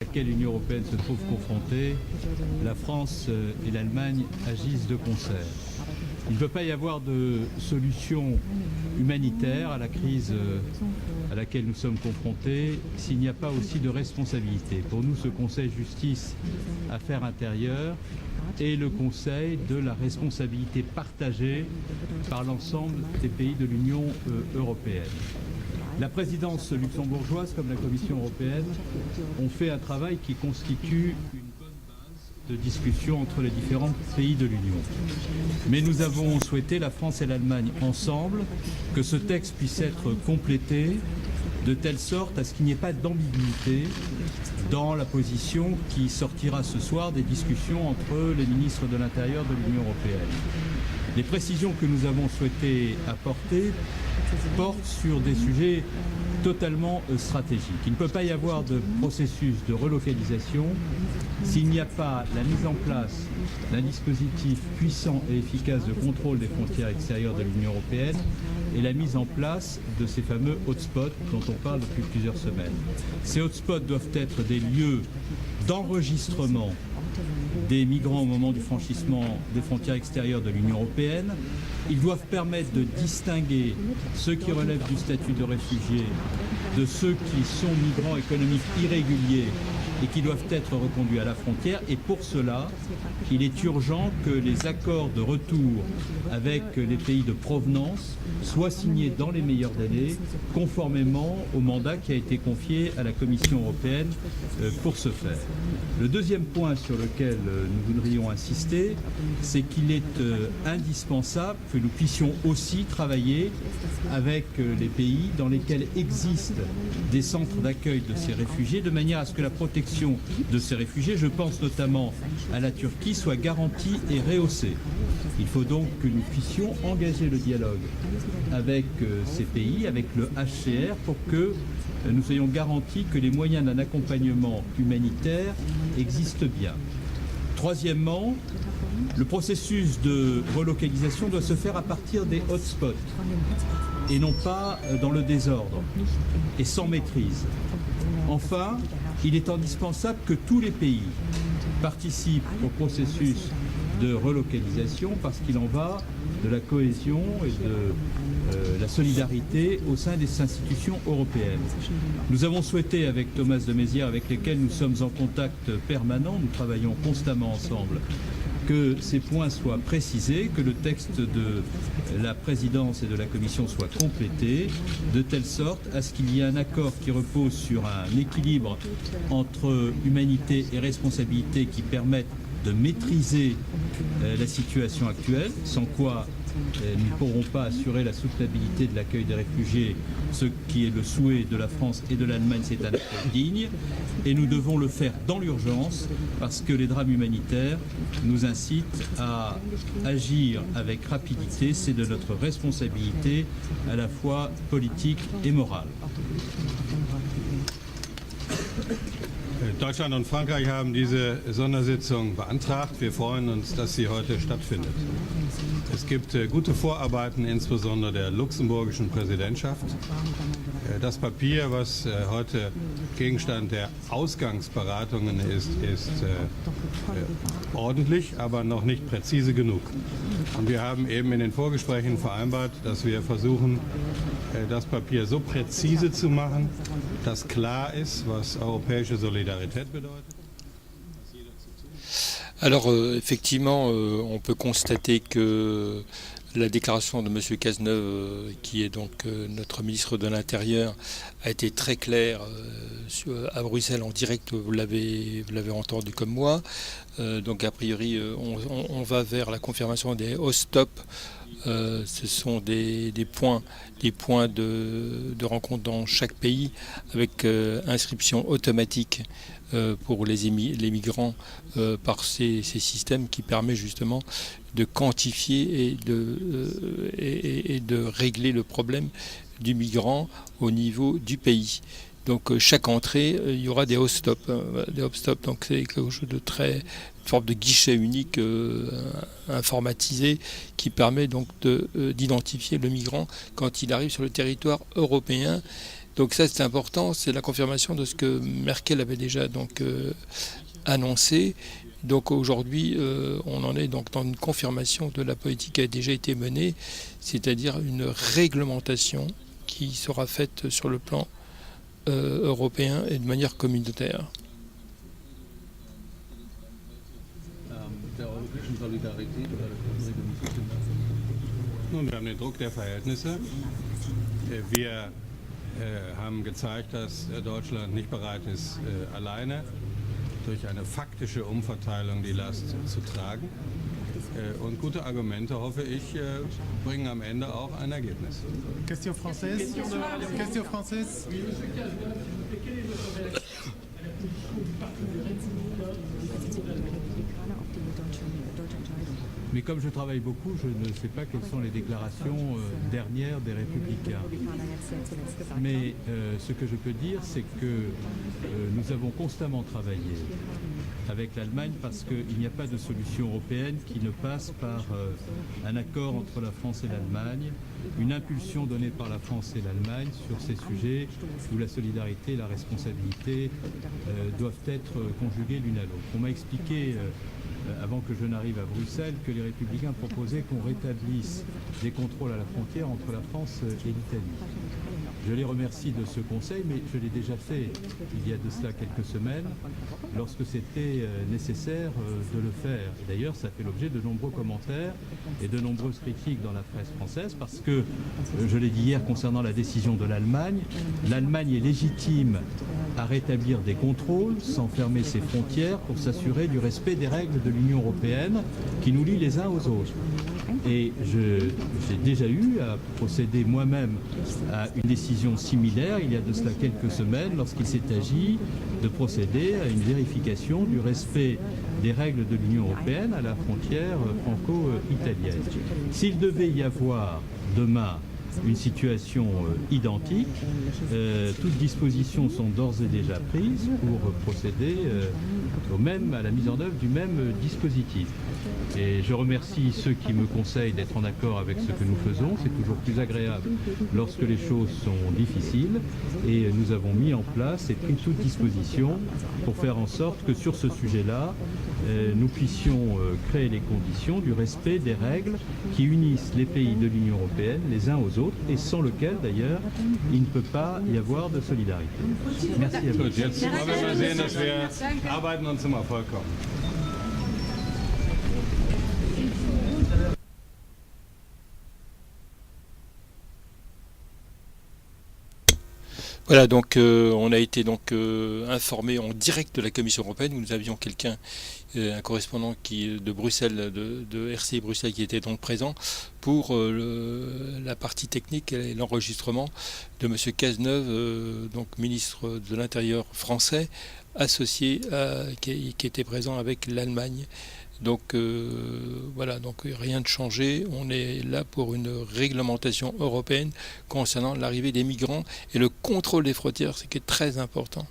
à laquelle l'Union européenne se trouve confrontée, la France et l'Allemagne agissent de concert. Il ne peut pas y avoir de solution humanitaire à la crise à laquelle nous sommes confrontés s'il n'y a pas aussi de responsabilité. Pour nous, ce Conseil Justice Affaires intérieures est le Conseil de la responsabilité partagée par l'ensemble des pays de l'Union européenne. La présidence luxembourgeoise, comme la Commission européenne, ont fait un travail qui constitue une bonne base de discussion entre les différents pays de l'Union. Mais nous avons souhaité, la France et l'Allemagne ensemble, que ce texte puisse être complété de telle sorte à ce qu'il n'y ait pas d'ambiguïté dans la position qui sortira ce soir des discussions entre les ministres de l'Intérieur de l'Union européenne. Les précisions que nous avons souhaité apporter portent sur des sujets totalement stratégiques. Il ne peut pas y avoir de processus de relocalisation s'il n'y a pas la mise en place d'un dispositif puissant et efficace de contrôle des frontières extérieures de l'Union européenne et la mise en place de ces fameux hotspots dont on parle depuis plusieurs semaines. Ces hotspots doivent être des lieux d'enregistrement des migrants au moment du franchissement des frontières extérieures de l'Union européenne. Ils doivent permettre de distinguer ceux qui relèvent du statut de réfugiés de ceux qui sont migrants économiques irréguliers et qui doivent être reconduits à la frontière. Et pour cela, il est urgent que les accords de retour avec les pays de provenance soient signés dans les meilleurs délais, conformément au mandat qui a été confié à la Commission européenne pour ce faire. Le deuxième point sur lequel nous voudrions insister, c'est qu'il est indispensable que nous puissions aussi travailler avec les pays dans lesquels existent des centres d'accueil de ces réfugiés, de manière à ce que la protection de ces réfugiés, je pense notamment à la Turquie, soit garantie et rehaussée. Il faut donc que nous puissions engager le dialogue avec ces pays, avec le HCR, pour que nous ayons garanti que les moyens d'un accompagnement humanitaire existent bien. Troisièmement, le processus de relocalisation doit se faire à partir des hotspots et non pas dans le désordre et sans maîtrise. Enfin, il est indispensable que tous les pays participent au processus de relocalisation parce qu'il en va de la cohésion et de la solidarité au sein des institutions européennes. Nous avons souhaité, avec Thomas de Maizière, avec lesquels nous sommes en contact permanent, nous travaillons constamment ensemble, que ces points soient précisés, que le texte de la présidence et de la commission soit complété, de telle sorte à ce qu'il y ait un accord qui repose sur un équilibre entre humanité et responsabilité qui permette de maîtriser la situation actuelle, sans quoi nous ne pourrons pas assurer la soutenabilité de l'accueil des réfugiés, ce qui est le souhait de la France et de l'Allemagne, c'est un accueil digne, et nous devons le faire dans l'urgence parce que les drames humanitaires nous incitent à agir avec rapidité, c'est de notre responsabilité à la fois politique et morale. Deutschland und Frankreich haben diese Sondersitzung beantragt. Wir freuen uns, dass sie heute stattfindet. Es gibt gute Vorarbeiten, insbesondere der luxemburgischen Präsidentschaft. Das Papier, was heute Gegenstand der Ausgangsberatungen ist, ist ordentlich, aber noch nicht präzise genug. Und wir haben eben in den Vorgesprächen vereinbart, dass wir versuchen, das Papier so präzise zu machen, dass klar ist, was europäische Solidarität bedeutet. Alors effectivement, on peut constater que la déclaration de M. Cazeneuve, qui est donc notre ministre de l'Intérieur, a été très claire à Bruxelles en direct, vous l'avez entendu comme moi. Donc a priori, on va vers la confirmation des host-stops. Ce sont des points de rencontre dans chaque pays avec inscription automatique pour les migrants par ces systèmes qui permet justement de quantifier et de régler le problème du migrant au niveau du pays. Donc chaque entrée, il y aura des host-stops. Donc c'est quelque chose de très forme de guichet unique informatisé qui permet donc d'identifier le migrant quand il arrive sur le territoire européen Donc ça c'est important, c'est la confirmation de ce que Merkel avait déjà donc annoncé. Donc aujourd'hui, on en est donc dans une confirmation de la politique qui a déjà été menée, c'est-à-dire une réglementation qui sera faite sur le plan européen et de manière communautaire. Nun, wir haben den Druck der Verhältnisse. Wir haben gezeigt, dass Deutschland nicht bereit ist, alleine durch eine faktische Umverteilung die Last zu tragen. Und gute Argumente, hoffe ich, bringen am Ende auch ein Ergebnis. Question française. Question française. Mais comme je travaille beaucoup, je ne sais pas quelles sont les déclarations dernières des Républicains. Mais ce que je peux dire, c'est que nous avons constamment travaillé avec l'Allemagne parce qu'il n'y a pas de solution européenne qui ne passe par un accord entre la France et l'Allemagne, une impulsion donnée par la France et l'Allemagne sur ces sujets où la solidarité et la responsabilité doivent être conjuguées l'une à l'autre. On m'a expliqué avant que je n'arrive à Bruxelles, que les Républicains proposaient qu'on rétablisse des contrôles à la frontière entre la France et l'Italie. Je les remercie de ce conseil, mais je l'ai déjà fait il y a de cela quelques semaines, lorsque c'était nécessaire de le faire. D'ailleurs, ça fait l'objet de nombreux commentaires et de nombreuses critiques dans la presse française, parce que, je l'ai dit hier concernant la décision de l'Allemagne est légitime à rétablir des contrôles sans fermer ses frontières pour s'assurer du respect des règles de l'Union européenne qui nous lient les uns aux autres. Et j'ai déjà eu à procéder moi-même à une décision similaire il y a de cela quelques semaines lorsqu'il s'est agi de procéder à une vérification du respect des règles de l'Union européenne à la frontière franco-italienne. S'il devait y avoir demain une situation identique, toutes dispositions sont d'ores et déjà prises pour procéder à la mise en œuvre du même dispositif. Et je remercie ceux qui me conseillent d'être en accord avec ce que nous faisons. C'est toujours plus agréable lorsque les choses sont difficiles. Et nous avons mis en place et pris toute disposition pour faire en sorte que sur ce sujet-là, nous puissions créer les conditions du respect des règles qui unissent les pays de l'Union européenne les uns aux autres et sans lequel d'ailleurs il ne peut pas y avoir de solidarité. Merci à vous. Gut, jetzt wollen wir mal sehen, dass wir arbeiten und zum Erfolg kommen. Voilà, donc on a été donc informé en direct de la Commission européenne où nous avions quelqu'un, un correspondant de Bruxelles, de RCI Bruxelles, qui était donc présent pour la partie technique et l'enregistrement de M. Cazeneuve, donc ministre de l'Intérieur français, associé qui était présent avec l'Allemagne. Donc voilà, donc rien de changé, on est là pour une réglementation européenne concernant l'arrivée des migrants et le contrôle des frontières, ce qui est très important.